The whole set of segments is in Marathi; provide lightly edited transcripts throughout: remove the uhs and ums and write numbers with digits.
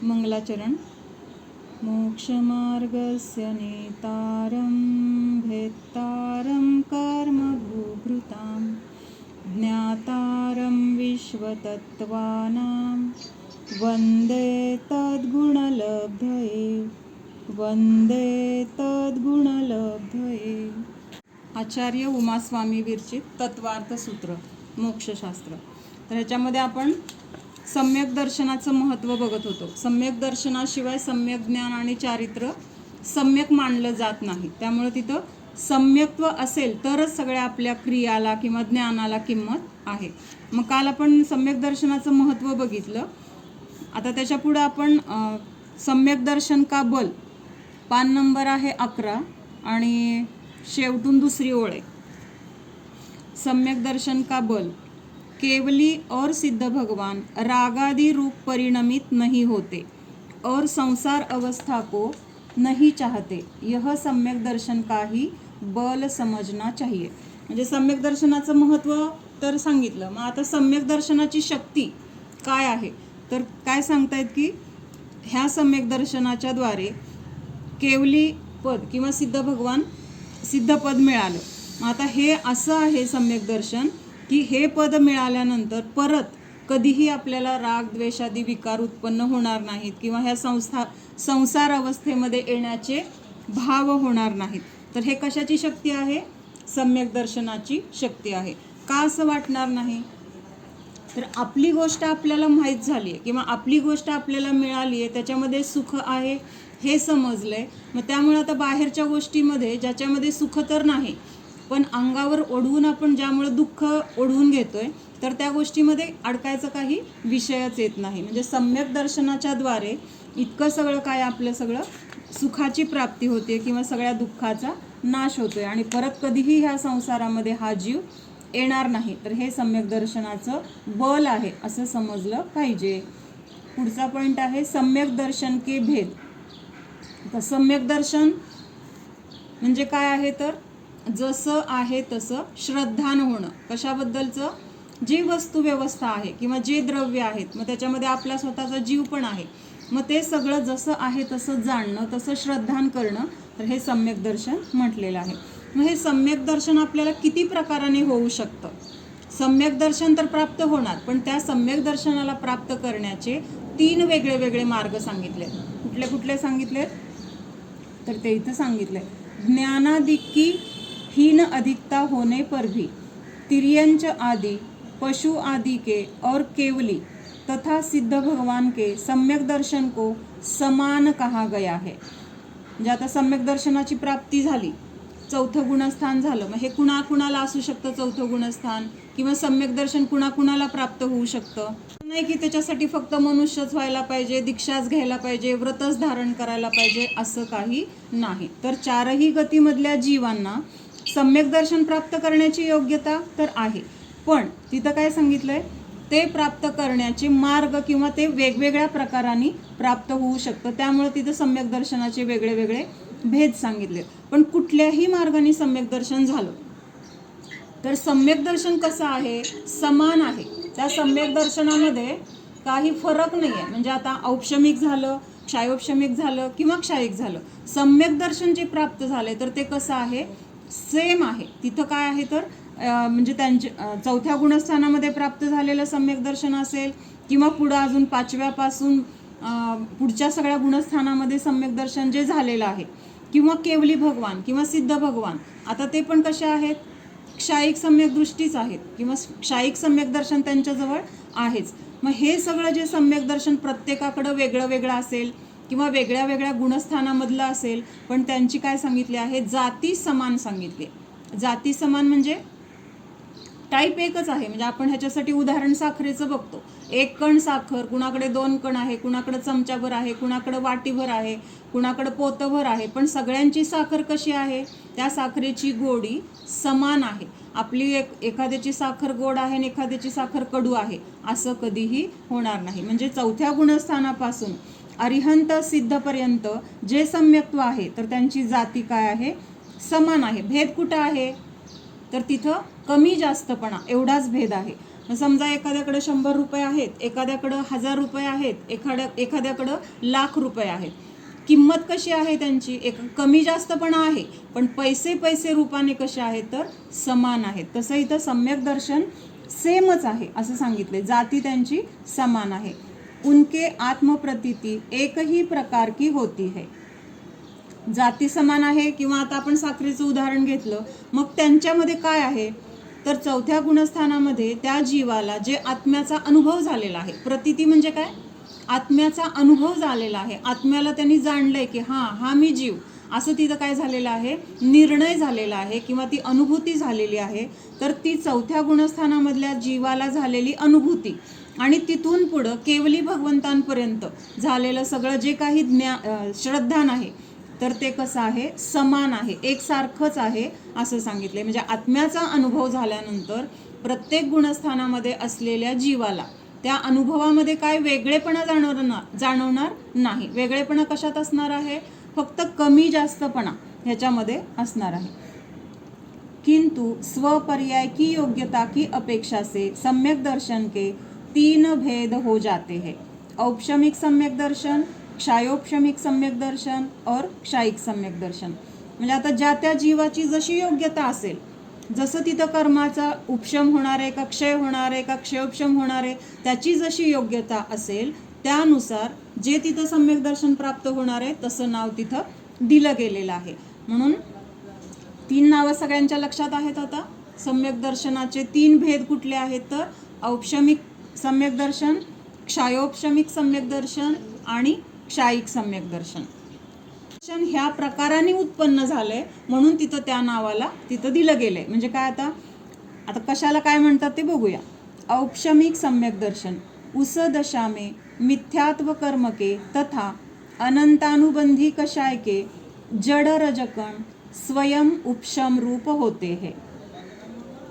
मंगलाचरण। मोक्षमार्गस्य नेतारं भेत्तारं कर्मभूभृतां ज्ञातारं विश्वतत्त्वानां वन्दे तद्गुणलब्धये आचार्य उमास्वामी विरचित तत्वार्थ सूत्र मोक्षशास्त्र। तर ह्याच्यामध्ये आपण सम्यक दर्शनाचं महत्त्व बघत होतो। सम्यक दर्शनाशिवाय सम्यक ज्ञान आणि चारित्र्य सम्यक मानलं जात नाही, त्यामुळे तिथं सम्यक्त्व असेल तरच सगळ्या आपल्या क्रियाला किंवा ज्ञानाला किंमत आहे। मग काल आपण सम्यक दर्शनाचं महत्त्व बघितलं। आता त्याच्या पुढे आपण सम्यक दर्शन का बल, पान नंबर आहे 11 आणि शेवटून दुसरी ओळ आहे। सम्यक दर्शन का बल, केवली और सिद्ध भगवान रागादि रूप परिणमित नहीं होते और संसार अवस्था को नहीं चाहते, यह सम्यक दर्शन का ही बल समझना चाहिए। म्हणजे सम्यक दर्शनाचं महत्त्व तर सांगितलं। मग आता सम्यक दर्शनाची शक्ती काय आहे, तर काय सांगतायत की ह्या सम्यक दर्शनाच्या द्वारे केवली पद किंवा सिद्ध भगवान सिद्ध पद मिळालं। मग आता हे असं आहे सम्यक दर्शन की हे पद मिळाल्यानंतर परत कधीही आपल्याला राग द्वेषादी विकार उत्पन्न होणार नाहीत किंवा ह्या संसार अवस्थेमध्ये येण्याचे भाव होणार नाहीत। तर हे कशाची शक्ती आहे? सम्यक दर्शनाची शक्ती आहे। का असं वाटणार नाही? तर आपली गोष्ट आपल्याला माहीत झाली आहे किंवा आपली गोष्ट आपल्याला मिळाली आहे, त्याच्यामध्ये सुख आहे हे समजलंय। मग त्यामुळे आता बाहेरच्या गोष्टीमध्ये ज्याच्यामध्ये सुख तर नाही पण अंगावर ओढवून आपण ज्यामुळे दुःख ओढवून घेतोय, तर त्या गोष्टीमध्ये अडकायचं काही विषयच येत नाही। म्हणजे सम्यक दर्शनाच्या द्वारे इतकं सगळं काय आपलं सगळं सुखाची प्राप्ती होते किंवा सगळ्या दुःखाचा नाश होतोय आणि परत कधीही ह्या संसारामध्ये हा जीव येणार नाही। तर हे सम्यक दर्शनाचं बल आहे असं समजलं पाहिजे। पुढचा पॉईंट आहे सम्यक दर्शन के भेद। तर सम्यक दर्शन म्हणजे काय आहे, तर जसं आहे तसं श्रद्धान होणं। कशाबद्दलचं? जी वस्तू व्यवस्था आहे किंवा जे द्रव्य आहेत, मग त्याच्यामध्ये आपला स्वतःचा जीव पण आहे, मग ते सगळं जसं आहे तसं जाणणं, तसं श्रद्धान करणं, तर हे सम्यक दर्शन म्हटलेलं आहे। मग हे सम्यक दर्शन आपल्याला किती प्रकाराने होऊ शकतं? सम्यक दर्शन तर प्राप्त होणार, पण त्या सम्यक दर्शनाला प्राप्त करण्याचे 3 वेगळे वेगळे मार्ग सांगितले। कुठले कुठले सांगितले? तर ते इथं सांगितले। ज्ञानादिकी हीन अधिकता होने पर भी तिर्यंच आदि पशु आदि के और केवली तथा सिद्ध भगवान के सम्यक दर्शन को समान कहा गया है। म्हणजे आता सम्यक दर्शनाची प्राप्ती झाली, चौथं गुणस्थान झालं, मग हे कुणाकुणाला असू शकतं चौथं गुणस्थान किंवा सम्यक दर्शन कुणाकुणाला प्राप्त होऊ शकतं? नाही की त्याच्यासाठी फक्त मनुष्यच व्हायला पाहिजे, दीक्षाच घ्यायला पाहिजे, व्रतच धारण करायला पाहिजे असं काही नाही। तर चारही गतीमधल्या जीवांना सम्यक दर्शन प्राप्त करण्याची योग्यता तर आहे, पण तिथं काय सांगितलंय? ते प्राप्त करण्याचे मार्ग किंवा ते वेगवेगळ्या प्रकारांनी प्राप्त होऊ शकतं, त्यामुळे तिथं सम्यक दर्शनाचे वेगळे वेगळे भेद सांगितले। पण कुठल्याही मार्गाने सम्यक दर्शन झालं तर सम्यक दर्शन कसं आहे? समान आहे। त्या सम्यक दर्शनामध्ये काही फरक नाही आहे। म्हणजे आता औपशमिक झालं, क्षायोपशमिक झालं किंवा क्षायिक झालं, सम्यक दर्शन जे प्राप्त झाले तर ते कसं आहे? सेम आहे। तिथं काय आहे तर म्हणजे त्यांच्या चौथ्या गुणस्थानामध्ये प्राप्त झालेलं सम्यक दर्शन असेल किंवा पुढं अजून 5व्या पासून पुढच्या सगळ्या गुणस्थानामध्ये सम्यक दर्शन जे झालेलं आहे, किंवा केवली भगवान किंवा सिद्ध भगवान, आता ते पण कसे आहेत? क्षायिक सम्यक दृष्टीच आहेत किंवा क्षायिक सम्यक दर्शन त्यांच्याजवळ आहेच। मग हे सगळं जे सम्यक दर्शन प्रत्येकाकडं वेगळं वेगळं असेल किंवा वेगळ्या वेगळ्या गुणस्थानामधलं असेल, पण त्यांची काय सांगितली आहे? जाती समान सांगितली। जाती समान म्हणजे टाईप एकच आहे। म्हणजे आपण ह्याच्यासाठी उदाहरण साखरेचं बघतो, 1 कण साखर, कुणाकडे 2 कण आहे, कुणाकडे चमचाभर आहे, कुणाकडे वाटीभर आहे, कुणाकडे पोतभर आहे, पण सगळ्यांची साखर कशी आहे? त्या साखरेची गोडी समान आहे। आपली एखाद्याची साखर गोड आहे आणि एखाद्याची साखर कडू आहे असं कधीही होणार नाही। म्हणजे चौथ्या गुणस्थानापासून अरिहंत सिद्धपर्यंत जे सम्यक्त्व आहे तर त्यांची जाती काय आहे? समान आहे। भेद कुठं आहे? तर तिथं कमी जास्तपणा एवढाच भेद आहे। समजा एखाद्याकडे 100 रुपये आहेत, एखाद्याकडं 1000 रुपये आहेत, एखाद्याकडं लाख रुपये आहेत. किंमत कशी आहे त्यांची? कमी जास्तपणा आहे, पण पैसे रूपाने कसे आहेत तर समान आहेत. तसं इथं सम्यक दर्शन सेमच आहे असं सांगितले. जाती त्यांची समान आहे. उनके आत्मप्रतीती एक ही प्रकार की होती है. जाती समान आहे, किंवा आता आपण साखरेचं उदाहरण घेतलं, मग त्यांच्यामध्ये काय आहे तर चौथ्या गुणस्थानामध्ये त्या जीवाला जे आत्म्याचा अनुभव झालेला आहे. प्रतीती म्हणजे काय? आत्म्याचा अनुभव झालेला आहे. आत्म्याला त्यांनी जाणलंय की हा मी जीव, असं तिथं काय झालेलं आहे, निर्णय झालेला आहे किंवा ती अनुभूती झालेली आहे. तर ती चौथ्या गुणस्थानामधल्या जीवाला झालेली अनुभूती आणि तिथून पुढं केवली भगवंतांपर्यंत झालेलं सगळं जे काही श्रद्धान आहे तर ते कसं आहे, समान आहे, एकसारखंच आहे असं सांगितलंय. म्हणजे आत्म्याचा अनुभव झाल्यानंतर प्रत्येक गुणस्थानामध्ये असलेल्या जीवाला त्या अनुभवामध्ये काय वेगळेपणा जाणवणार नाही. वेगळेपणा कशात असणार आहे? फक्त कमी जास्तपणा ह्याच्यामध्ये असणार आहे. किंतु स्वपर्याय की योग्यता की अपेक्षा से सम्यक दर्शन के 3 भेद हो जाते हैं. औपशमिक सम्यक दर्शन, क्षायोपशमिक सम्यक दर्शन और क्षायिक सम्यक दर्शन. म्हणजे आता ज्या त्या जीवाची जशी योग्यता असेल, जसं तिथं कर्माचा उपशम होणार आहे का क्षय होणार आहे का क्षयोपशम होणार आहे, त्याची जशी योग्यता असेल त्यानुसार जे तिथं सम्यक दर्शन प्राप्त होणार आहे तसं नाव तिथं दिलं गेलेलं आहे. म्हणून 3 नावं सगळ्यांच्या लक्षात आहेत. आता सम्यक दर्शनाचे 3 भेद कुठले आहेत तर औपशमिक सम्यक दर्शन, क्षायोपशमिक सम्यक दर्शन आणि क्षायिक सम्यक दर्शन. ह्या प्रकाराने उत्पन्न झालंय म्हणून तिथं त्या नावाला तिथं दिलं गेलंय. म्हणजे काय, आता कशाला काय म्हणतात ते बघूया. औपशमिक सम्यक दर्शन उस दशा में मिथ्यात्व कर्म के तथा अनंतानुबंधी कषाय के जड़ रजकण स्वयं उपशम रूप होते है.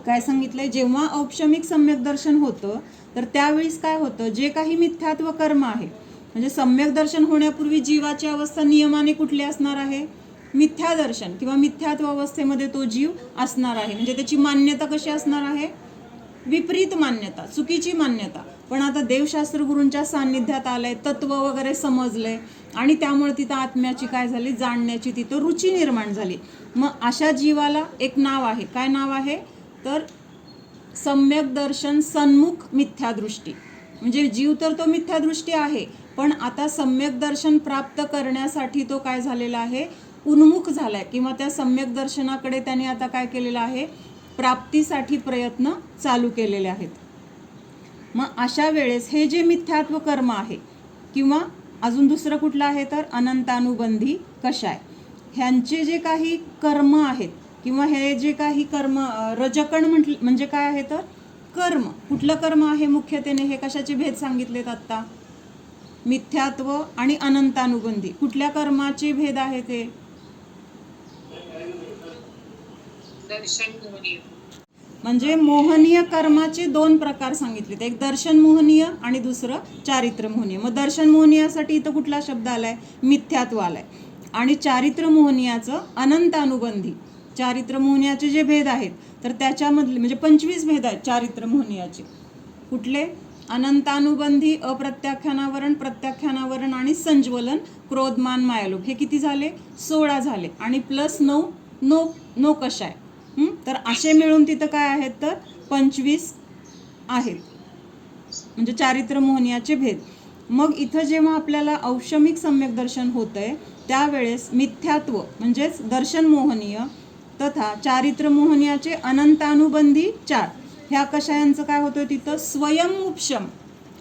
काय सांगितलंय? जेव्हा औपशमिक सम्यक दर्शन होतं तर त्यावेळेस काय होतं, जे काही मिथ्यात्व कर्म आहे, म्हणजे सम्यक दर्शन होण्यापूर्वी जीवाची अवस्था नियमाने कुठली असणार आहे? मिथ्या दर्शन किंवा मिथ्यात्व अवस्थेमध्ये तो जीव असणार आहे. म्हणजे त्याची मान्यता कशी असणार आहे? विपरीत मान्यता, चुकीची मान्यता. पण आता देवशास्त्र गुरूंच्या सान्निध्यात आलंय, तत्व वगैरे समजलंय आणि त्यामुळे तिथं आत्म्याची काय झाली, जाणण्याची तिथं रुची निर्माण झाली. मग अशा जीवाला एक नाव आहे. काय नाव आहे तर सम्यक दर्शन सन्मुख मिथ्यादृष्टी. म्हणजे जीव तर तो मिथ्यादृष्टी आहे, पण आता सम्यक दर्शन प्राप्त करण्यासाठी तो काय झालेला आहे, उन्मुख झालाय किंवा त्या सम्यक दर्शनाकडे त्याने आता काय केलेलं आहे, प्राप्तीसाठी प्रयत्न चालू केलेले आहेत. मग अशा वेळेस हे जे मिथ्यात्व कर्म आहे किंवा अजून दुसरं कुठलं आहे तर अनंतानुबंधी कषाय, ह्यांचे जे काही कर्म आहेत किंवा हे जे काही कर्म रजकण म्हणजे काय आहे तर कर्म. कुठलं कर्म आहे मुख्यतेने? हे कशाचे भेद सांगितलेत आत्ता? मिथ्यात्व आणि अनंतानुबंधी. कुठल्या कर्माचे भेद आहे ते? म्हणजे मोहनीय कर्माचे 2 प्रकार सांगितलेत. एक दर्शन मोहनीय आणि दुसरं चारित्र मोहनीय. मग दर्शन मोहनीयासाठी इथं कुठला शब्द आलाय? मिथ्यात्व आलाय. आणि चारित्र मोहनीयाचं अनंतानुबंधी. चारित्र मोहनीयाचे जे भेद आहेत तर त्याच्यामधले म्हणजे 25 भेद आहेत चारित्र मोहनीयाचे. कुठले? अनंतानुबंधी, अप्रत्याख्यानावरण, प्रत्याख्यानावरण आणि संज्वलन, क्रोधमान, मायालोभ. हे किती झाले? 16 झाले. आणि प्लस 9 नो कषाय. तर असे मिळून तिथं काय आहेत तर 25 आहेत, म्हणजे चारित्र मोहनीयाचे भेद. मग इथं जेव्हा आपल्याला औपशमिक सम्यक दर्शन होतंय त्यावेळेस मिथ्यात्व म्हणजेच दर्शन मोहनीय तथा चारित्र मोहनीयाचे अनंतानुबंधी 4 ह्या कषायांचं काय होतं तिथं स्वयं उपशम.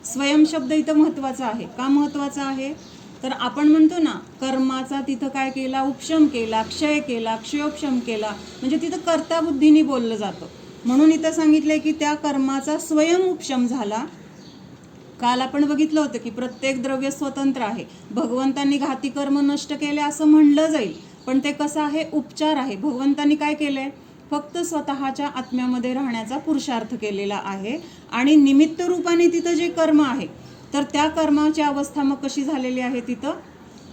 स्वयं शब्द इथं महत्त्वाचा आहे. का महत्त्वाचा आहे तर आपण म्हणतो ना, कर्माचा तिथं काय केला, उपशम केला, क्षय केला, क्षयोपशम केला, म्हणजे तिथं कर्ता बुद्धीने बोललं जातं. म्हणून इथं सांगितलंय की त्या कर्माचा स्वयं उपशम झाला. काल आपण बघितलं होतं की प्रत्येक द्रव्य स्वतंत्र आहे. भगवंतांनी घाती कर्म नष्ट केले असं म्हणलं जाईल, पण ते कसं आहे, उपचार आहे. भगवंतांनी काय केलंय, फक्त स्वतःच्या आत्म्यामध्ये राहण्याचा पुरुषार्थ केलेला आहे. आणि निमित्त रूपाने तिथं जे कर्म आहे तर त्या कर्माची अवस्था मग कशी झालेली आहे, तिथं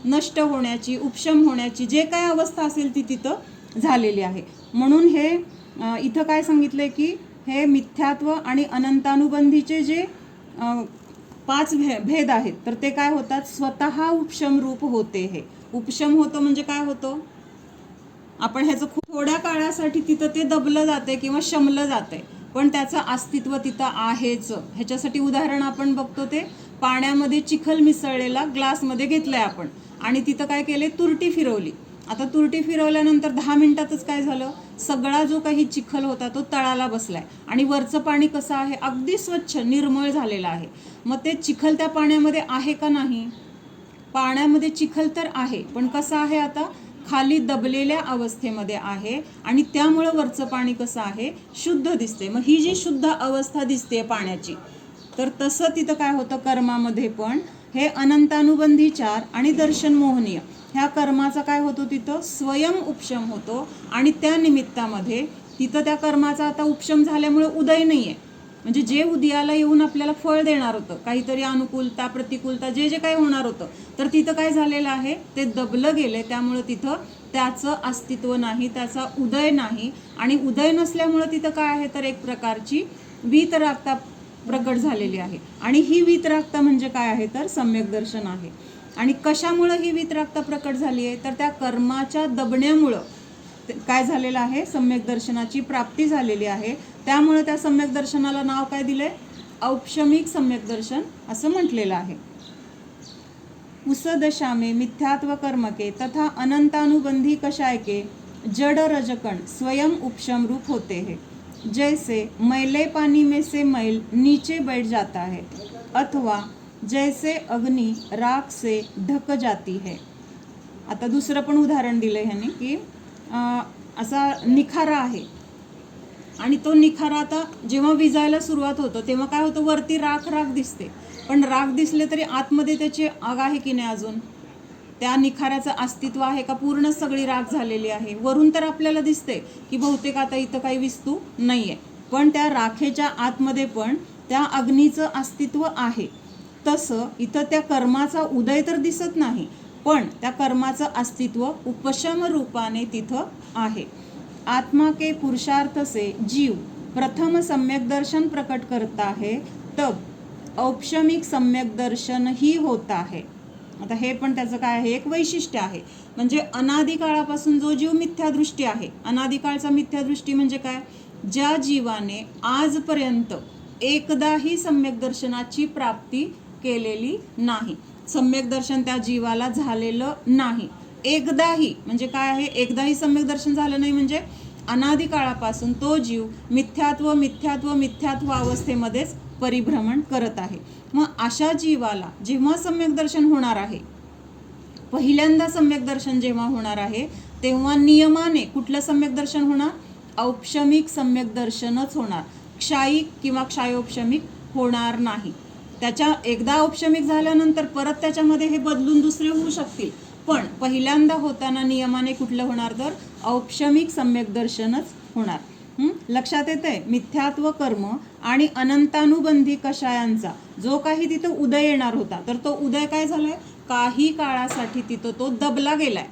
नष्ट होण्याची, उपशम होण्याची जे काय अवस्था असेल ती तिथं झालेली आहे. म्हणून हे इथं काय सांगितलंय की हे मिथ्यात्व आणि अनंतानुबंधीचे जे 5 भेद आहेत तर ते काय होतात, स्वतः उपशम रूप होते. हे उपशम होतं म्हणजे काय होतं, आपण ह्याचं खूप थोड्या काळासाठी तिथं ते दबलं जाते किंवा शमलं जाते, पण त्याचं अस्तित्व तिथं आहेच. ह्याच्यासाठी उदाहरण आपण बघतो ते पाण्यामध्ये चिखल मिसळलेला ग्लासमध्ये घेतलाय आपण आणि तिथं काय केले, तुरटी फिरवली. आता तुरटी फिरवल्यानंतर 10 मिनिटातच काय झालं, सगळा जो काही चिखल होता तो तळाला बसलाय आणि वरचं पाणी कसं आहे, अगदी स्वच्छ निर्मळ झालेलं आहे. मग ते चिखल त्या पाण्यामध्ये आहे का नाही, पाण्यामध्ये चिखल तर आहे, पण कसं आहे, आता खाली दबलेल्या अवस्थेमध्ये आहे आणि त्यामुळं वरचं पाणी कसं आहे, शुद्ध दिसते. मग ही जी शुद्ध अवस्था दिसते पाण्याची, तर तसं तिथं काय होतं कर्मामध्ये पण हे अनंतानुबंधी 4 आणि दर्शन मोहनीय ह्या कर्माचा काय होतो, तिथं स्वयं उपशम होतो आणि त्या निमित्तामध्ये तिथं त्या कर्माचा आता उपशम झाल्यामुळे उदय नाही आहे. म्हणजे जे उदयाला येऊन आपल्याला फळ देणार होतं, काहीतरी अनुकूलता प्रतिकूलता जे जे काही होणार होतं, तर तिथं काय झालेलं आहे, ते दबलं गेलं. त्यामुळं तिथं त्याचं अस्तित्व नाही, त्याचा उदय नाही. आणि उदय नसल्यामुळं तिथं काय आहे, तर एक प्रकारची वीतरागता प्रकट झालेली आहे. आणि ही वीतरागता म्हणजे काय आहे, तर सम्यक दर्शन आहे. आणि कशामुळं ही वीतरागता प्रकट झाली आहे, तर त्या कर्माच्या दबण्यामुळं काय झालेलं आहे, सम्यक दर्शनाची प्राप्ती झालेली आहे. त्यामुळे त्या सम्यक दर्शनाला नाव काय दिलंय, औपशमिक सम्यक दर्शन असं म्हटलेलं आहे. उस दशा में मिथ्यात्व कर्म के तथा अनंतानुबंधी कषाय के जड़ रजकण स्वयं उपशम रूप होते हैं. जैसे मैले पानी में से मैल नीचे बैठ जाता है अथवा जैसे अग्नि राख से ढक जाती है. आता दुसरं पण उदाहरण दिलंय ह्याने की असा निखारा आहे आणि तो निखारा आता जेव्हा विजायला सुरुवात होतं तेव्हा काय होतं, वरती राख राख दिसते, पण राख दिसले तरी आतमध्ये त्याची आग आहे की नाही, अजून त्या निखाऱ्याचं अस्तित्व आहे का, पूर्ण सगळी राख झालेली आहे. वरून तर आपल्याला दिसते की बहुतेक आता इथं काही वस्तू नाहीये, पण त्या राखेच्या आतमध्ये पण त्या अग्नीचं अस्तित्व आहे. तसं इथं त्या कर्माचा उदय तर दिसत नाही, पण त्या कर्माचं अस्तित्व उपशम रूपाने तिथं आहे. आत्मा के पुरुषार्थ से जीव प्रथम सम्यक दर्शन प्रकट करता है, तब औपशमिक सम्यक दर्शन ही होता है. आता हे पण त्याचं काय आहे, एक वैशिष्ट्य आहे. म्हणजे अनादिकाळापासून जो जीव मिथ्यादृष्टी आहे, अनादिकाळचा मिथ्यादृष्टी म्हणजे काय, ज्या जीवाने आजपर्यंत एकदाही सम्यक दर्शनाची प्राप्ती केलेली नाही, सम्यक दर्शन त्या जीवाला झालेलं नाही एकदाही. म्हणजे काय आहे, एकदाही सम्यक दर्शन झालं नाही म्हणजे अनादिकाळापासून तो जीव मिथ्यात्व मिथ्यात्व मिथ्यात्व अवस्थेमध्येच परिभ्रमण करत आहे. मग अशा जीवाला जेव्हा सम्यक दर्शन होणार आहे, पहिल्यांदा सम्यक दर्शन जेव्हा होणार आहे, तेव्हा नियमाने कुठलं सम्यक दर्शन होणार, औपशमिक सम्यक दर्शनच होणार, क्षायिक किंवा क्षायोपशमिक होणार नाही. त्याच्या एकदा औपशमिक झाल्यानंतर परत त्याच्यामध्ये हे बदलून दुसरे होऊ शकतील, पण पहिल्यांदा होताना नियमाने कुठलं होणार, तर औपशमिक सम्यक दर्शनच होणार. लक्षात येतंय, मिथ्यात्व कर्म आणि अनंतानुबंधी कषायांचा जो काही तिथं उदय येणार होता, तर तो उदय काय झालाय, काही काळासाठी तिथं तो दबला गेलाय.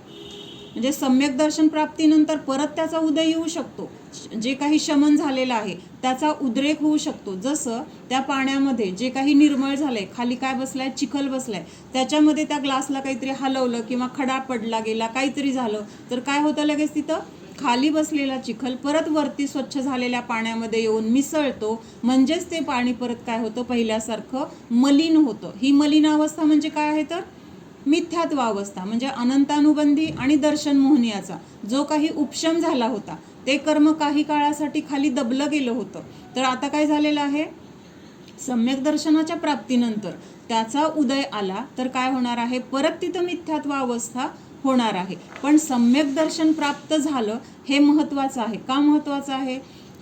म्हणजे सम्यक दर्शन प्राप्तीनंतर परत त्याचा उदय येऊ शकतो, जे काही शमन झालेलं आहे त्याचा उद्रेक होऊ शकतो. जसं त्या पाण्यामध्ये जे काही निर्मळ झालंय, खाली काय बसलाय, चिखल बसलाय, त्याच्यामध्ये त्या ग्लासला काहीतरी हलवलं किंवा खडा पडला गेला, काहीतरी झालं तर काय होतं, लगेच तिथं खाली बसलेला चिखल परत वरती स्वच्छ झालेल्या पाण्यामध्ये येऊन मिसळतो. म्हणजेच ते पाणी परत काय होतं, पहिल्यासारखं मलिन होतं. ही मलिन अवस्था म्हणजे काय आहे, तर मिथ्यात्व अवस्था. म्हणजे अनंतानुबंधी आणि दर्शन मोहनीयाचा जो काही उपशम झाला होता, ते कर्म काही काळासाठी खाली दबलं गेलं होतं, तर आता काय झालेलं आहे, सम्यक दर्शनाच्या प्राप्तीनंतर त्याचा उदय आला तर काय होणार आहे, परत तिथं मिथ्यात्व अवस्था होणार आहे. पण सम्यक दर्शन प्राप्त झालं हे महत्त्वाचं आहे. का महत्त्वाचं आहे,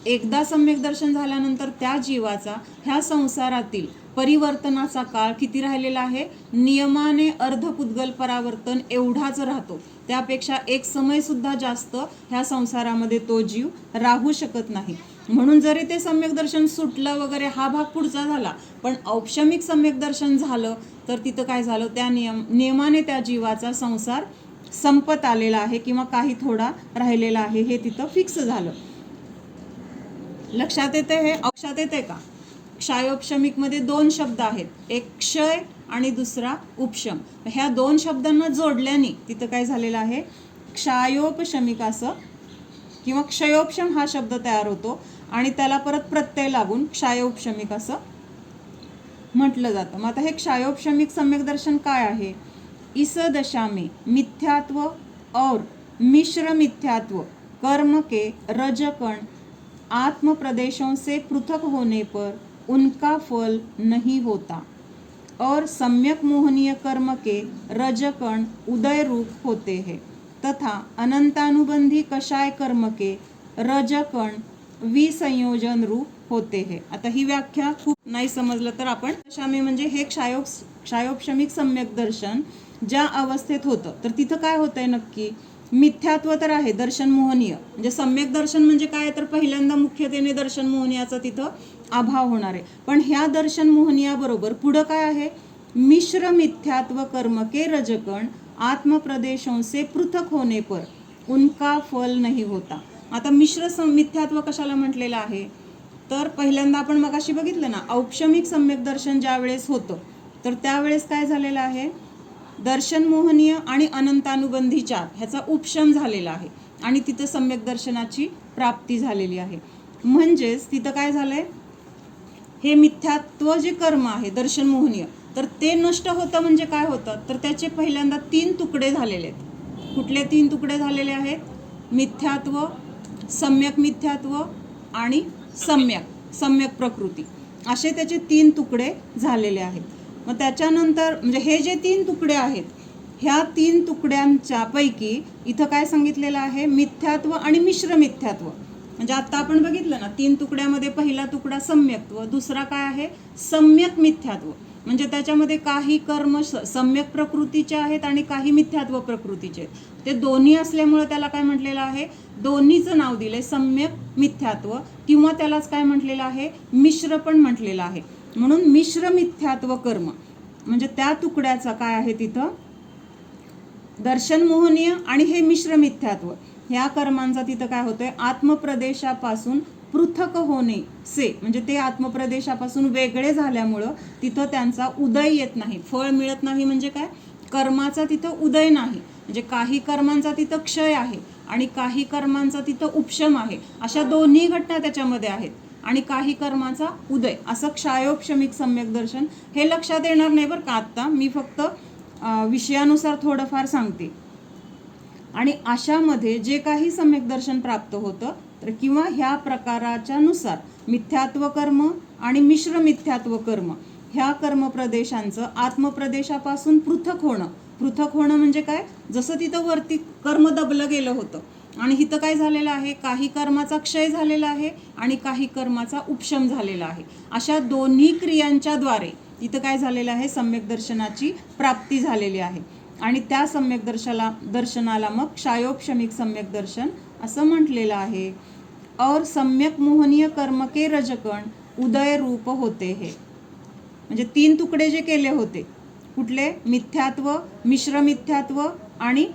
एकदा सम्यक दर्शन झाल्यानंतर त्या जीवाचा ह्या संसारातील परिवर्तनाचा काळ किती राहिलेला आहे, नियमाने अर्धपुद्गल परावर्तन एवढाच राहतो. त्यापेक्षा एक समय सुद्धा जास्त ह्या संसारामध्ये तो जीव राहू शकत नाही. म्हणून जरी ते सम्यक दर्शन सुटलं वगैरे हा भाग पुढचा झाला, पण औपशमिक सम्यक दर्शन झालं तर तिथं काय झालं, त्या नियमाने त्या जीवाचा संसार संपत आलेला आहे किंवा काही थोडा राहिलेला आहे, हे तिथं फिक्स झालं. लक्षात येते हे? लक्षात येते का? क्षायोपशमिक मध्ये दोन शब्द आहेत, एक क्षय आणि दुसरा उपशम. ह्या दोन शब्दांना जोडल्याने तिथं काय झालेलं आहे, क्षायोपशमिक असं किंवा क्षयोपशम हा शब्द तयार होतो आणि त्याला परत प्रत्यय लागून क्षायोपशमिक असं म्हटलं जातं. मग आता हे क्षायोपशमिक सम्यक दर्शन काय आहे? इस दशा में मिथ्यात्व और मिश्र मिथ्यात्व कर्म के रजकण आत्म प्रदेशों से पृथक होने पर उनका फल नहीं होता और सम्यक मोहनीय कर्म के रजकण उदय रूप होते हैं तथा अनंतानुबंधी कषाय कर्म के रजकण विसंयोजन रूप होते हैं. आता ही व्याख्या खूप नाही समजलं तर आपण दशामे म्हणजे हे क्षायोपशमिक सम्यक दर्शन ज्या अवस्थेत होतं तर तिथं काय होतंय नक्की? मिथ्यात्व तर आहे, दर्शन मोहनीय म्हणजे सम्यक दर्शन म्हणजे काय तर पहिल्यांदा मुख्यतेने दर्शन मोहनीयाचा तिथं अभाव होणार आहे. पण ह्या दर्शन मोहनीयाबरोबर पुढं काय आहे? मिश्र मिथ्यात्व कर्म के रजकण आत्मप्रदेशों से पृथक होने पर उनका फल नहीं होता. आता मिश्र मिथ्यात्व कशाला म्हटलेलं आहे? तर पहिल्यांदा आपण मगाशी बघितलं ना, औपशमिक सम्यक दर्शन ज्या वेळेस होतं तर त्यावेळेस काय झालेलं आहे? दर्शन मोहनीय आणि अनंतानुबंधी चार ह्याचा उपशम झालेला आहे आणि तिथं सम्यक दर्शनाची प्राप्ती झालेली आहे. म्हणजेच तिथं काय झालंय, हे मिथ्यात्व जे कर्म आहे दर्शन मोहनीय तर ते नष्ट होतं. म्हणजे काय होतं तर त्याचे पहिल्यांदा तीन तुकडे झालेले आहेत. कुठले तीन तुकडे झालेले आहेत? मिथ्यात्व, सम्यक मिथ्यात्व आणि सम्यक प्रकृती असे त्याचे तीन तुकडे झालेले आहेत. मग त्याच्यानंतर म्हणजे हे जे तीन तुकडे आहेत ह्या तीन तुकड्यांच्या पैकी इथं काय सांगितलेलं आहे? मिथ्यात्व आणि मिश्र मिथ्यात्व. म्हणजे आता आपण बघितलं ना, तीन तुकड्यामध्ये पहिला तुकडा सम्यक्त्व, दुसरा काय आहे? सम्यक मिथ्यात्व. म्हणजे त्याच्यामध्ये काही कर्म सम्यक प्रकृतीचे आहेत आणि काही मिथ्यात्व प्रकृतीचे आहेत. ते दोन्ही असल्यामुळे त्याला काय म्हटलेलं आहे? दोन्हीचं नाव दिलंय सम्यक मिथ्यात्व किंवा त्यालाच काय म्हटलेलं आहे? मिश्र पण म्हटलेलं आहे. म्हणून मिश्र मिथ्यात्व कर्म म्हणजे त्या तुकड्याचा काय आहे तिथं? दर्शन मोहनीय आणि हे मिश्र मिथ्यात्व ह्या कर्मांचा तिथं काय होतंय? आत्मप्रदेशापासून पृथक होणे से म्हणजे ते आत्मप्रदेशापासून वेगळे झाल्यामुळं तिथं त्यांचा उदय येत नाही, फळ मिळत नाही. म्हणजे काय? कर्माचा तिथं उदय नाही. म्हणजे काही कर्मांचा तिथं क्षय आहे आणि काही कर्मांचा तिथं उपशम आहे. अशा दोन्ही घटना त्याच्यामध्ये आहेत आणि काही कर्माचा उदय असं क्षायोपशमिक सम्यक दर्शन. हे लक्षात येणार नाही बरं का, आत्ता मी फक्त विषयानुसार थोडंफार सांगते. आणि अशामध्ये जे काही सम्यक दर्शन प्राप्त होतं तर किंवा ह्या प्रकाराच्या नुसार मिथ्यात्व कर्म आणि मिश्र मिथ्यात्व कर्म ह्या कर्म प्रदेशांचं आत्मप्रदेशापासून पृथक होणं म्हणजे काय? जसं तिथं वरती कर्म दबलं गेलं होतं आणि इथं काय झालेलं आहे? काही कर्माचा क्षय झालेला आहे आणि काही कर्माचा उपशम झालेला आहे. अशा दोन्ही क्रियांच्या द्वारे इथं काय झालेलं आहे? सम्यक दर्शनाची प्राप्ती झालेली आहे आणि त्या सम्यक दर्शनाला मग क्षायोपशमिक सम्यक दर्शन असं म्हटलेलं आहे. और सम्यक मोहनीय कर्म के रजकण उदय रूप होते हे म्हणजे तीन तुकडे जे केले होते कुठले? मिथ्यात्व, मिश्र मिथ्यात्व आणि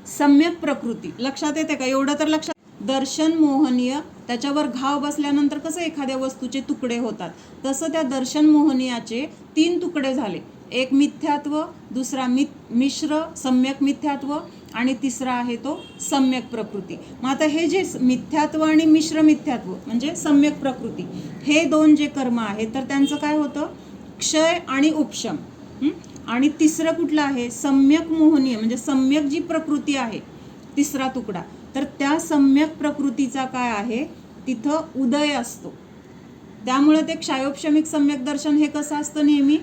सम्यक प्रकृती. लक्षात येते का? एवढं तर लक्षात. दर्शन मोहनीय त्याच्यावर घाव बसल्यानंतर कसं एखाद्या वस्तूचे तुकडे होतात तसं त्या दर्शन मोहनीयाचे तीन तुकडे झाले. एक मिथ्यात्व, दुसरा मिश्र सम्यक मिथ्यात्व आणि तिसरा आहे तो सम्यक प्रकृती. मग आता हे जे मिथ्यात्व आणि मिश्र मिथ्यात्व म्हणजे सम्यक प्रकृती हे दोन जे कर्म आहेत तर त्यांचं काय होतं? क्षय आणि उपशम. आणि तिसरं कुठलं आहे? सम्यक मोहनीय म्हणजे सम्यक जी प्रकृती आहे तिसरा तुकडा तर त्या सम्यक प्रकृतीचा काय आहे? तिथं उदय असतो. त्यामुळे ते क्षायोपशमिक सम्यक दर्शन हे कसं असतं? नेहमी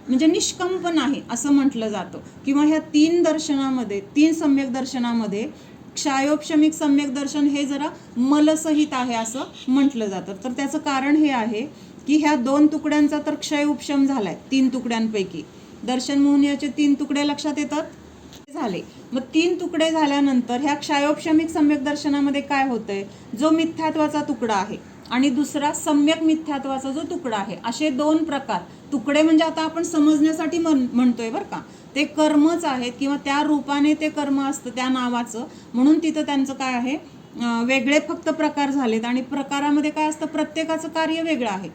म्हणजे निष्कंप नाही असं म्हटलं जातं. किंवा ह्या तीन सम्यक दर्शनामध्ये क्षायोपशमिक सम्यक दर्शन हे जरा मलसहित आहे असं म्हटलं जातं. तर त्याचं कारण हे आहे की ह्या दोन तुकड्यांचा तर क्षय उपशम झालाय. तीन तुकड्यांपैकी दर्शन मोहनीयाचे तीन तुकडे लक्षात येतात झाले. मग तीन तुकडे झाल्यानंतर ह्या क्षायोपशमिक सम्यक दर्शनामध्ये काय होतंय? जो मिथ्यात्वाचा तुकडा आहे आणि दुसरा सम्यक मिथ्यात्वाचा जो तुकडा आहे असे दोन प्रकार तुकडे म्हणजे आता आपण समजण्यासाठी म्हणतोय बरं का, ते कर्मच आहेत किंवा त्या रूपाने ते कर्म असतं त्या नावाचं. म्हणून तिथं त्यांचं काय आहे? वेगळे फक्त प्रकार झालेत आणि प्रकारामध्ये काय असतं, प्रत्येकाचं कार्य वेगळं आहे.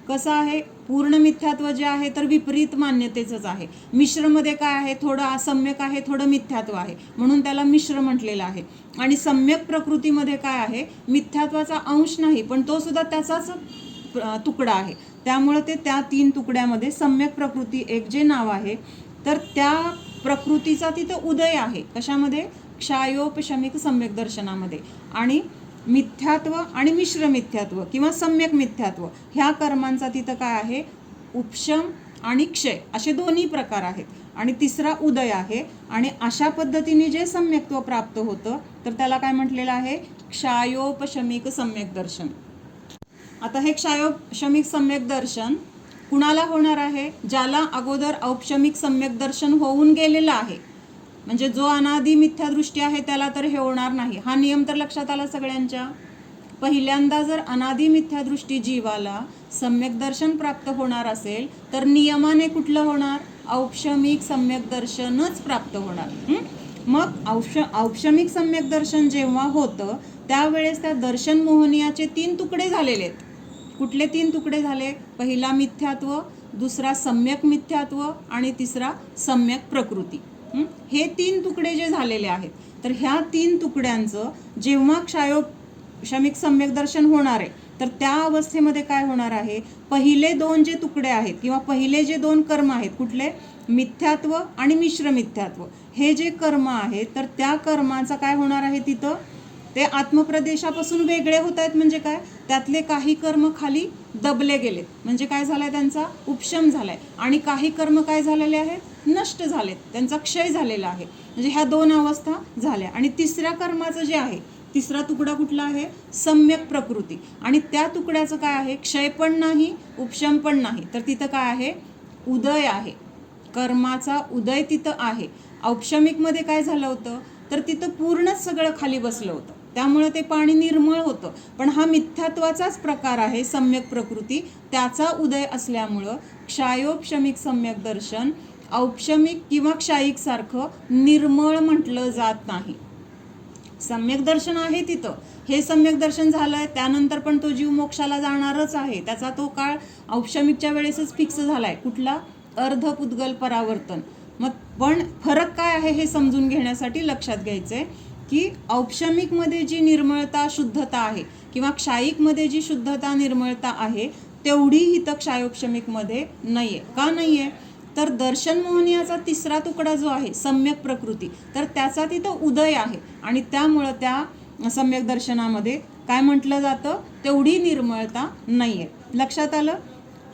कसं आहे, पूर्ण मिथ्यात्व जे आहे तर विपरीत मान्यतेचंच आहे. मिश्रमध्ये काय आहे, थोडं असम्यक आहे, थोडं मिथ्यात्व आहे, म्हणून त्याला मिश्र म्हटलेलं आहे. आणि सम्यक प्रकृतीमध्ये काय आहे, मिथ्यात्वाचा अंश नाही पण तो सुद्धा त्याचाच तुकडा आहे. त्यामुळे ते त्या 3 तुकड्यामध्ये सम्यक प्रकृती एक जे नाव आहे, तर त्या प्रकृतीचा तिथं उदय आहे. कशामध्ये, क्षायोपशमिक सम्यक दर्शनामध्ये. आणि मिथ्यात्व आणि मिश्र मिथ्यात्व किंवा सम्यक मिथ्यात्व ह्या कर्मांचा तिथं काय आहे, उपशम आणि क्षय असे दोन्ही प्रकार आहेत. आणि तिसरा उदय आहे. आणि अशा पद्धतीने जे सम्यक्त्व प्राप्त होतं तर त्याला काय म्हटलेलं आहे, क्षायोपशमिक सम्यक दर्शन. आता हे क्षायोपशमिक सम्यक दर्शन कुणाला होणार आहे, ज्याला अगोदर औपशमिक सम्यक दर्शन होऊन गेलेलं आहे. म्हणजे जो अनादि मिथ्यादृष्टी आहे त्याला तर हे होणार नाही. हा नियम तर लक्षात आला सगळ्यांच्या. पहिल्यांदा जर अनादि मिथ्यादृष्टी जीवाला सम्यक दर्शन प्राप्त होणार असेल तर नियमाने कुठलं होणार, औपशमिक सम्यक दर्शनच प्राप्त होणार. मग औपशमिक सम्यक दर्शन जेव्हा होतं त्यावेळेस त्या दर्शन मोहनीयाचे 3 तुकडे झालेले आहेत. कुठले 3 तुकडे झाले, पहिला मिथ्यात्व, दुसरा सम्यक मिथ्यात्व आणि तिसरा सम्यक प्रकृती. हे 3 तुकडे जे झालेले आहेत तर ह्या 3 तुकड्यांचं जेव्हा क्षायोपशमिक सम्यक दर्शन होणार आहे तर त्या अवस्थेमध्ये काय होणार आहे, पहिले 2 जे तुकडे आहेत किंवा पहिले जे 2 कर्म आहेत, कुठले, मिथ्यात्व आणि मिश्र मिथ्यात्व, हे जे कर्म आहेत तर त्या कर्माचा काय होणार आहे तिथं, ते आत्मप्रदेशापासून वेगळे होत आहेत. म्हणजे काय, त्यातले काही कर्म खाली दबले गेलेत, म्हणजे काय झालंय, त्यांचा उपशम झालाय. आणि काही कर्म काय झालेले आहेत, नष्ट झालेत, त्यांचा क्षय झालेला आहे. म्हणजे ह्या 2 अवस्था झाल्या. आणि तिसऱ्या कर्माचं जे आहे, तिसरा तुकडा कुठला आहे, सम्यक प्रकृती. आणि त्या तुकड्याचं काय आहे, क्षय पण नाही, उपशम पण नाही, तर तिथं काय आहे, उदय आहे. कर्माचा उदय तिथं आहे. औपशमिकमध्ये काय झालं होतं तर तिथं पूर्णच सगळं खाली बसलं होतं, त्यामुळे ते पाणी निर्मळ होतं. पण हा मिथ्यात्वाचाच प्रकार आहे सम्यक प्रकृती, त्याचा उदय असल्यामुळं क्षायोपशमिक सम्यक दर्शन औपशमिक किंवा क्षायिक सारखं निर्मळ म्हटलं जात नाही. सम्यक दर्शन आहे तिथं, हे सम्यक दर्शन झालंय, त्यानंतर पण तो जीव मोक्षाला जाणारच आहे. त्याचा तो काळ औपशमिकच्या वेळेसच फिक्स झालाय, कुठला, अर्धपुद्गल परावर्तन. मग पण फरक काय आहे हे समजून घेण्यासाठी लक्षात घ्यायचंय की औपशमिकमध्ये जी निर्मळता शुद्धता आहे किंवा क्षायिकमध्ये जी शुद्धता निर्मळता आहे तेवढी इथं क्षायोपशमिकमध्ये नाहीये. का नाहीये, तर दर्शन मोहनीयाचा तिसरा तुकडा जो आहे सम्यक प्रकृती, तर त्याचा तिथं उदय आहे. आणि त्यामुळं त्या सम्यक दर्शनामध्ये काय म्हटलं जातं, तेवढी निर्मळता नाहीये. लक्षात आलं.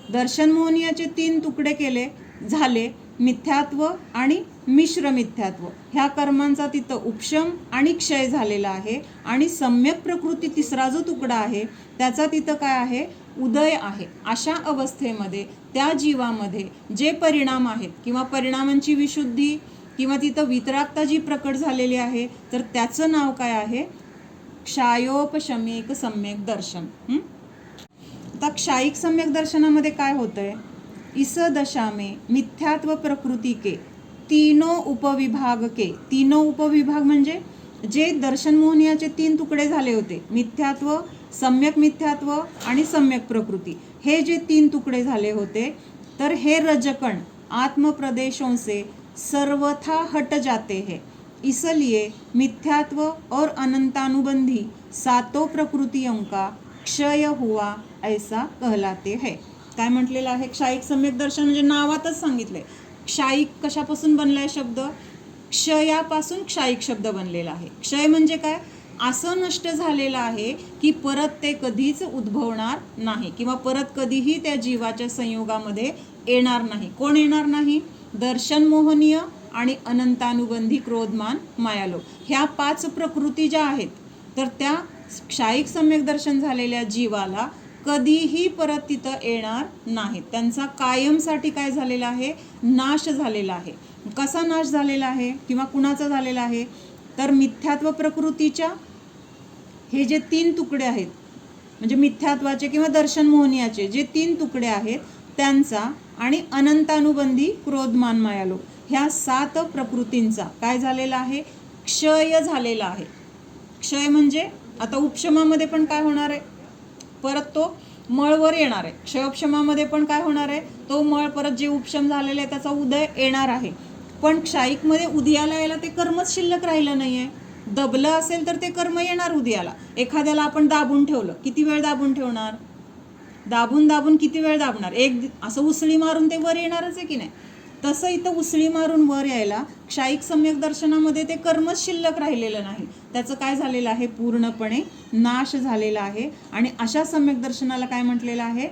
दर्शन मोहनीयाचे 3 तुकडे केले झाले, मिथ्यात्व आणि मिश्र मिथ्यात्व ह्या कर्मांचा तिथं उपशम आणि क्षय झालेला आहे. आणि सम्यक प्रकृती तिसरा जो तुकडा आहे त्याचा तिथं काय आहे, उदय आहे. अशा अवस्थेमध्ये त्या जीवामध्ये जे परिणाम आहेत किंवा परिणामांची विशुद्धी किंवा तिथं वितरागता जी प्रकट झालेली आहे तर त्याचं नाव काय आहे, क्षायोपशमिक सम्यक दर्शन. आता क्षायिक सम्यक दर्शनामध्ये काय होतंय, इस दशा में मिथ्यात्व प्रकृति के तीनों उपविभाग के, तीनों उपविभाग म्हणजे जे दर्शन मोहनीयाचे 3 तुकडे झाले होते, मिथ्यात्व, सम्यक मिथ्यात्व आणि सम्यक प्रकृती, हे जे 3 तुकडे झाले होते तर हे रजकण आत्मप्रदेशों से सर्वथा हट जाते हैं. इसलिए मिथ्यात्व और अनंतानुबंधी 7 प्रकृतियों का क्षय हुआ ऐसा कहलाते हैं. काय म्हटलेलं आहे, क्षायिक सम्यक दर्शन म्हणजे नावातच सांगितलंय. क्षायिक कशापासून बनलाय शब्द, क्षयापासून क्षायिक शब्द बनलेला आहे. क्षय म्हणजे काय, असं नष्ट झालेलं आहे की परत ते कधीच उद्भवणार नाही किंवा परत कधीही त्या जीवाच्या संयोगामध्ये येणार नाही. कोण येणार नाही, दर्शन मोहनीय आणि अनंतानुबंधी क्रोधमान मायालोभ ह्या 5 प्रकृती ज्या आहेत तर त्या क्षायिक सम्यक दर्शन झालेल्या जीवाला कधीही परत तिथं येणार नाहीत. त्यांचा कायमसाठी काय झालेला आहे, नाश झालेला आहे. कसा नाश झालेला आहे किंवा कुणाचा झालेला आहे, तर मिथ्यात्व प्रकृतीच्या हे जे 3 तुकडे आहेत म्हणजे मिथ्यात्वाचे किंवा दर्शन मोहनीयाचे जे 3 तुकडे आहेत त्यांचा आणि अनंतानुबंधी क्रोधमान मायालोभ ह्या 7 प्रकृतींचा काय झालेला आहे, क्षय झालेला आहे. क्षय म्हणजे आता उपशमामध्ये पण काय होणार आहे, परत तो मळवर येणार आहे. क्षयोपशमामध्ये पण काय होणार आहे, तो मळ परत जे उपशम झालेले आहे त्याचा उदय येणार आहे. पण क्षायिकमध्ये उदयाला यायला ते कर्मच शिल्लक राहिलं नाही आहे. दबलं असेल तर ते कर्म येणार उदयाला. एखाद्याला आपण दाबून ठेवलं, किती वेळ दाबून ठेवणार, दाबून दाबून किती वेळ दाबणार, असं उसळी मारून ते वर येणारच आहे की नाही. तसं इथं उसळी मारून वर यायला क्षायिक सम्यक दर्शनामध्ये ते कर्मच शिल्लक राहिलेलं नाही, त्याचं काय झालेलं आहे, पूर्णपणे नाश झालेला आहे. आणि अशा सम्यक दर्शनाला काय म्हटलेलं आहे,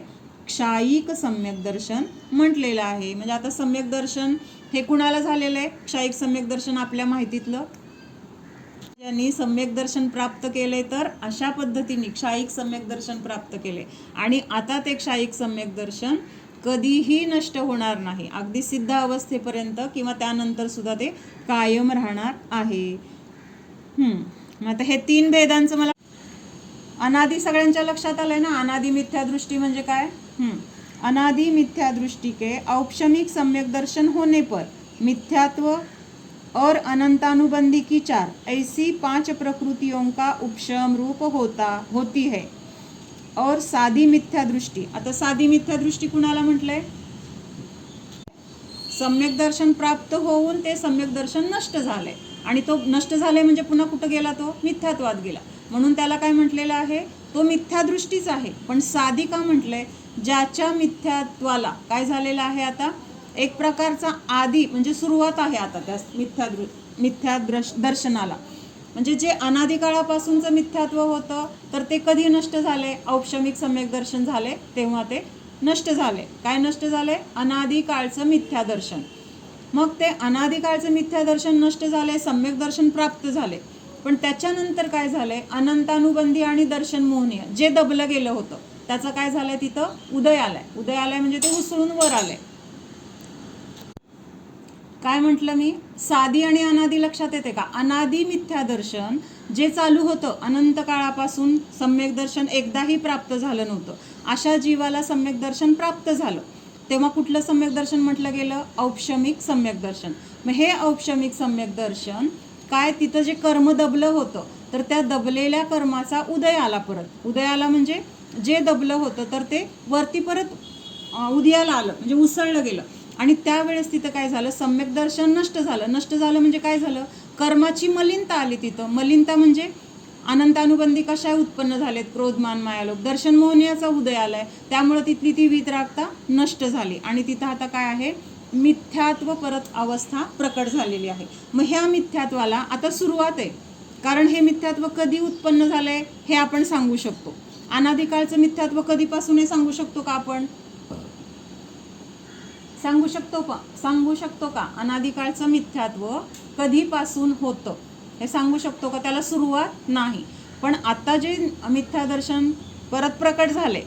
क्षायिक सम्यक दर्शन म्हटलेलं आहे. म्हणजे आता सम्यक दर्शन हे कुणाला झालेलं आहे, क्षायिक सम्यक दर्शन आपल्या माहितीतलं ज्यांनी सम्यक दर्शन प्राप्त केले, तर अशा पद्धतीने क्षायिक सम्यक दर्शन प्राप्त केले. आणि आता ते क्षायिक सम्यक दर्शन कधीही नष्ट होणार नाही, अगदी सिद्ध अवस्थेपर्यंत किंवा त्यानंतर सुद्धा ते कायम राहणार आहे. आता हे 3 भेदांचं मला अनादि सगळ्यांच्या लक्षात आलंय ना. अनादि मिथ्या दृष्टि म्हणजे काय, अनादि मिथ्या दृष्टि के औपशमिक सम्यक दर्शन होने पर मिथ्यात्व और अनंतानुबंधी की 4 ऐसी 5 प्रकृतियों का उपशम रूप होती है. और साधी मिथ्या दृष्टि, आता साधी मिथ्या दृष्टि कुणाला म्हटलंय, सम्यक दर्शन प्राप्त होऊन ते सम्यक दर्शन नष्ट झाले, आणि तो नष्ट झाले म्हणजे पुन्हा कुठं गेला, तो मिथ्यात्वात गेला. म्हणून त्याला काय म्हटलेलं आहे, तो मिथ्या दृष्टीच आहे. पण साधी का म्हटलंय, ज्याच्या मिथ्यात्वाला काय झालेलं आहे, आता एक प्रकारचा आदी म्हणजे सुरुवात आहे आता त्या मिथ्या दर्शनाला. म्हणजे जे अनादी काळापासूनचं मिथ्यात्व होतं तर ते कधी नष्ट झाले, औपशमिक सम्यक दर्शन झाले तेव्हा ते नष्ट झाले. काय नष्ट झाले, अनादी काळचं मिथ्या दर्शन. मग ते अनादी काळचं मिथ्या दर्शन नष्ट झाले, सम्यक दर्शन प्राप्त झाले. पण त्याच्यानंतर काय झालंय, अनंतानुबंधी आणि दर्शन मोहनीय जे दबलं गेलं होतं त्याचं काय झालंय, तिथं उदय आलाय. उदय आलाय म्हणजे ते उसळून वर आलंय. काय म्हटलं मी, साधी आणि अनादी लक्षात येते का. अनादी मिथ्या दर्शन जे चालू होतं अनंत काळापासून, सम्यक दर्शन एकदाही प्राप्त झालं नव्हतं. अशा जीवाला सम्यक दर्शन प्राप्त झालं तेव्हा कुठलं सम्यक दर्शन म्हटलं गेलं, औपशमिक सम्यक दर्शन. मग हे औपशमिक सम्यक दर्शन काय, तिथं जे कर्म दबलं होतं तर त्या दबलेल्या कर्माचा उदय आला. परत उदय आला म्हणजे जे दबलं होतं तर ते वरती परत उदयाला आलं, म्हणजे उसळलं गेलं. आणि त्यावेळेस तिथं काय झालं, सम्यक दर्शन नष्ट झालं. नष्ट झालं म्हणजे काय झालं, कर्माची मलिनता आली तिथं. मलिनता म्हणजे अनंतानुबंधी कशा उत्पन्न झालेत, क्रोधमान मायालोभ, दर्शन मोहनीयाचा उदय आलाय. त्यामुळे तिथली ती वितरागता नष्ट झाली आणि तिथं आता काय आहे, मिथ्यात्व परत अवस्था प्रकट झालेली आहे. मग ह्या मिथ्यात्वाला आता सुरुवात आहे, कारण हे मिथ्यात्व कधी उत्पन्न झालंय हे आपण सांगू शकतो. अनादिकाळचं मिथ्यात्व कधीपासून हे सांगू शकतो का आपण, सांगू शकतो का अनादिकाळचं मिथ्यात्व कधीपासून होतं हे सांगू शकतो का, त्याला सुरुवात नाही. पण आता जे मिथ्या दर्शन परत प्रकट झाले,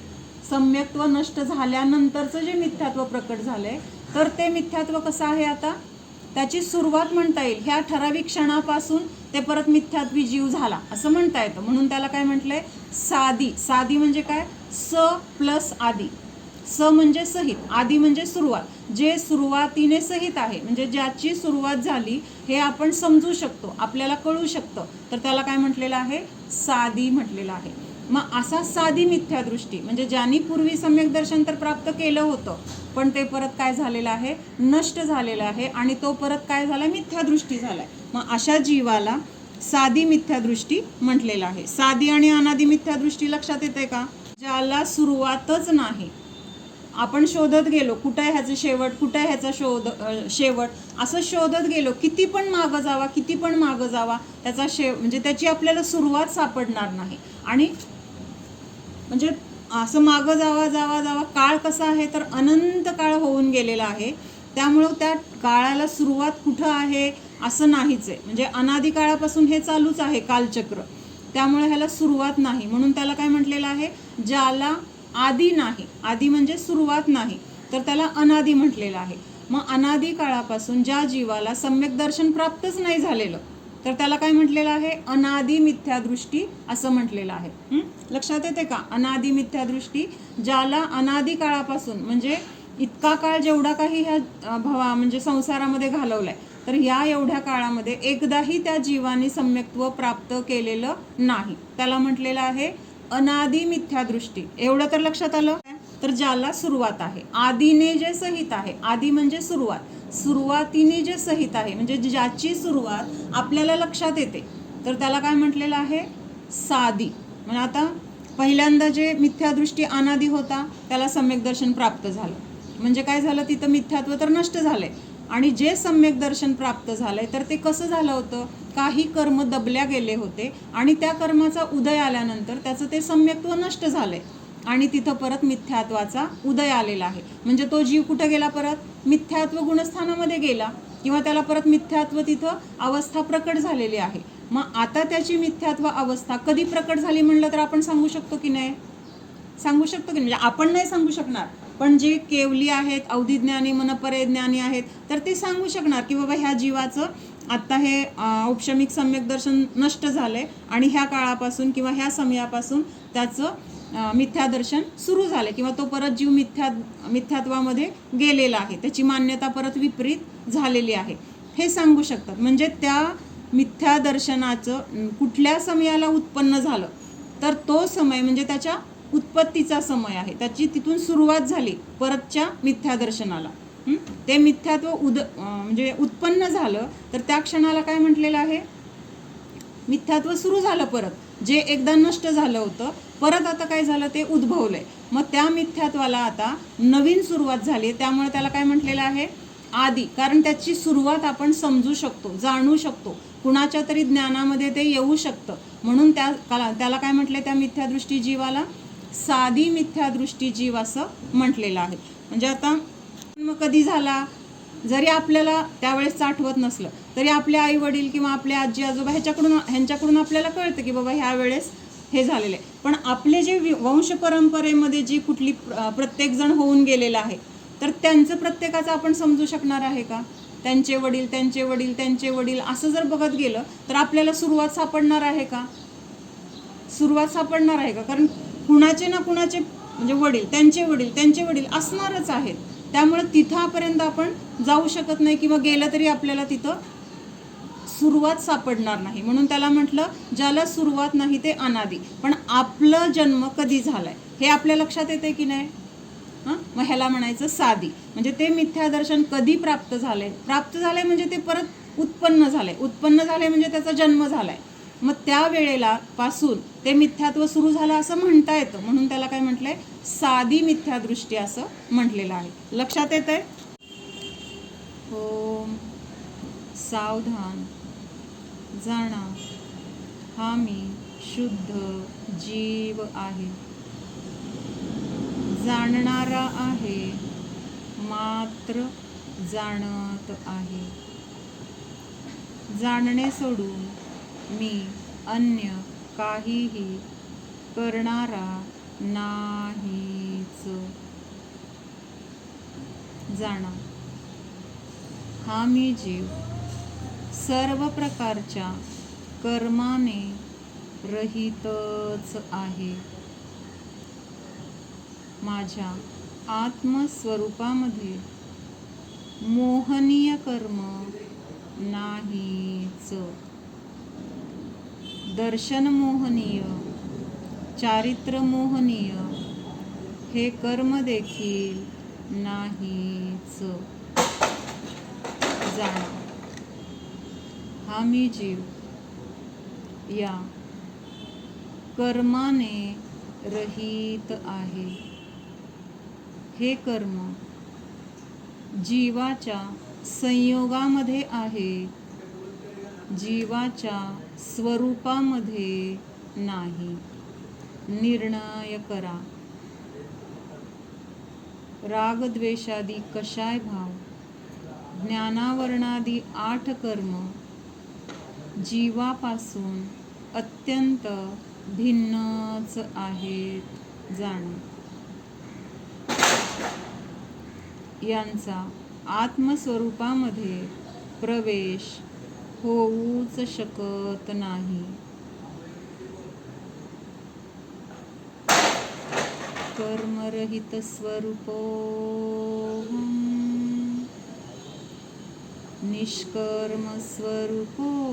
सम्यक्त्व नष्ट झाल्यानंतरचं जे मिथ्यात्व प्रकट झाले, तर ते मिथ्यात्व कसं आहे, आता त्याची सुरुवात म्हणता येईल ह्या ठराविक क्षणापासून ते परत मिथ्यात्वी जीव झाला असं म्हणता येतं. म्हणून त्याला काय म्हटलंय, साधी. साधी म्हणजे काय, स प्लस आदी. स म्हणजे सहित, आदी म्हणजे सुरुवात, जे सुरुवातीने सहित आहे, म्हणजे ज्याची सुरुवात झाली हे आपण समजू शकतो, आपल्याला कळू शकतं, तर त्याला काय म्हटलेलं आहे, साधी म्हटलेलं आहे. मग असा साधी मिथ्या दृष्टी म्हणजे ज्यांनी पूर्वी सम्यक दर्शन तर प्राप्त केलं होतं पण ते परत काय झालेलं आहे, नष्ट झालेलं आहे आणि तो परत काय झाला, मिथ्या दृष्टी झालाय. मग अशा जीवाला साधी मिथ्या दृष्टी म्हटलेलं आहे. साधी आणि अनादी मिथ्या दृष्टी लक्षात येते का, ज्याला सुरुवातच नाही. आपण शोधत गेलो, कुठं आहे ह्याचं शेवट, कुठं आहे ह्याचा शेवट, असं शोधत गेलो, किती पण मागं जावा त्याचा म्हणजे त्याची आपल्याला सुरुवात सापडणार नाही. आणि म्हणजे असं मागं जावा काळ कसा आहे तर अनंत काळ होऊन गेलेला आहे. त्यामुळं त्या काळाला सुरुवात कुठं आहे असं नाहीच आहे. म्हणजे अनादी काळापासून हे चालूच आहे कालचक्र, त्यामुळे ह्याला सुरुवात नाही. म्हणून त्याला काय म्हटलेलं आहे, ज्याला आदी नाही, आदी म्हणजे सुरुवात नाही, तर त्याला अनादी म्हटलेलं आहे. मग अनादी काळापासून ज्या जीवाला सम्यक दर्शन प्राप्तच नाही झालेलं तर त्याला काय म्हटलेलं आहे, अनादी मिथ्या दृष्टी असं म्हटलेलं आहे. लक्षात येते का, अनादी मिथ्या दृष्टी, ज्याला अनादी काळापासून म्हणजे इतका काळ जेवढा काही ह्या म्हणजे संसारामध्ये घालवलाय, तर या एवढ्या काळामध्ये एकदाही त्या जीवाने सम्यक्त्व प्राप्त केलेलं नाही. त्याला म्हटलेलं आहे अनादि मिथ्यादृष्टी. एवढं तर लक्षात आलं. तर ज्याला सुरुवात आहे, आदीने जे सहित आहे, आदी म्हणजे सुरुवात, सुरुवातीने जे सहित आहे म्हणजे ज्याची सुरुवात आपल्याला लक्षात येते, तर त्याला काय म्हटलेलं आहे? सादी. म्हणजे आता पहिल्यांदा जे मिथ्यादृष्टी अनादी होता त्याला सम्यक दर्शन प्राप्त झालं. म्हणजे काय झालं? तिथं मिथ्यात्व तर नष्ट झालंय. आणि जे सम्यक दर्शन प्राप्त झालंय तर ते कसं झालं होतं? काही कर्म दबल्या गेले होते आणि त्या कर्माचा उदय आल्यानंतर त्याचं ते सम्यक्त्व नष्ट झालंय आणि तिथं परत मिथ्यात्वाचा उदय आलेला आहे. म्हणजे तो जीव कुठं गेला? परत मिथ्यात्व गुणस्थानामध्ये गेला किंवा त्याला परत मिथ्यात्व तिथं अवस्था प्रकट झालेली आहे. मग आता त्याची मिथ्यात्व अवस्था कधी प्रकट झाली म्हणलं तर आपण सांगू शकतो की नाही? सांगू शकतो की नाही? म्हणजे आपण नाही सांगू शकणार, पण जे केवली आहेत, अवधिज्ञानी मनपरे ज्ञानी आहेत, तर ते सांगू शकणार की बाबा ह्या जीवाचं आत्ता हे औपशमिक सम्यक दर्शन नष्ट झालंय आणि ह्या काळापासून किंवा ह्या समयापासून त्याचं मिथ्यादर्शन सुरू झालं किंवा तो परत जीव मिथ्यात्वामध्ये गेलेला आहे, त्याची मान्यता परत विपरीत झालेली आहे, हे सांगू शकतात. म्हणजे त्या मिथ्यादर्शनाचं कुठल्या समयाला उत्पन्न झालं तर तो समय म्हणजे त्याच्या उत्पत्तीचा समय आहे, त्याची तिथून सुरुवात झाली परतच्या मिथ्यादर्शनाला. ते मिथ्यात्व म्हणजे उत्पन्न झालं तर त्या क्षणाला काय म्हटलेलं आहे? मिथ्यात्व सुरू झालं परत. जे एकदा नष्ट झालं होतं परत आता काय झालं? ते उद्भवलंय. मग त्या मिथ्यात्वाला आता नवीन सुरुवात झाली, त्यामुळे त्याला काय म्हटलेलं आहे? आदी. कारण त्याची सुरुवात आपण समजू शकतो, जाणू शकतो, कुणाच्या तरी ज्ञानामध्ये ते येऊ शकतं, म्हणून त्याला काय म्हटलं? त्या मिथ्यादृष्टी जीवाला साधी मिथ्यादृष्टी जीव असं म्हटलेलं आहे. म्हणजे आता मग कधी झाला जरी आपल्याला त्यावेळेस आठवत नसलं तरी आपले आई वडील किंवा आपले आजी आजोबा ह्यांच्याकडून आपल्याला कळतं की बाबा ह्या वेळेस हे झालेलं आहे. पण आपले जे वंश परंपरेमध्ये जी कुठली प्रत्येक जण होऊन गेलेलं आहे तर त्यांचं प्रत्येकाचं आपण समजू शकणार आहे का? त्यांचे वडील, त्यांचे वडील, त्यांचे वडील असं जर बघत गेलं तर आपल्याला सुरुवात सापडणार आहे का? सुरुवात सापडणार आहे का? कारण कुणाचे ना कुणाचे म्हणजे वडील, त्यांचे वडील, त्यांचे वडील असणारच आहेत. त्यामुळे तिथापर्यंत आपण जाऊ शकत नाही किंवा गेलं तरी आपल्याला तिथं सुरुवात सापडणार नाही. म्हणून त्याला म्हटलं ज्याला सुरुवात नाही ते अनादी. पण आपलं जन्म कधी झालाय हे आपल्या लक्षात येते की नाही? मग ह्याला म्हणायचं साधी. म्हणजे ते मिथ्यादर्शन कधी प्राप्त झालंय? प्राप्त झालंय म्हणजे ते परत उत्पन्न झालंय, उत्पन्न झालंय म्हणजे त्याचा जन्म झालाय. मग त्या वेळेला पासून ते मिथ्यात्व सुरू झालं असं म्हणता येतं, म्हणून त्याला काय म्हटलंय? साधी मिथ्यादृष्टी असं म्हटलेलं आहे. लक्षात येतंय? ओम सावधान जाणा, हा मी शुद्ध जीव आहे, जाणणारा आहे, मात्र जाणत आहे. जाणणे सोडून मी अन्य काहीही करणारा नाहीच. जाणा, हा मी जीव सर्व प्रकारच्या कर्माने रहितच आहे. माझ्या आत्मस्वरूपामध्ये मोहनीय कर्म नाहीच. दर्शन मोहनीय, चारित्र मोहनीय हे कर्म देखील नाहीच. जाणा, हा मी जीव या कर्माने रहित आहे. हे कर्म जीवाच्या संयोगामध्ये आहे, जीवाच्या स्वरूपामध्ये नाही. निर्णय करा. रागद्वेषादी कषाय भाव, ज्ञानावरणादी 8 कर्म जीवापासून अत्यंत भिन्नच आहेत. जाणा, यांचा आत्मस्वरूपामध्ये प्रवेश होऊच शकत नाही. निष्कर्मरहितस्वरूपोऽहम् निष्कर्मस्वरूपोऽहम्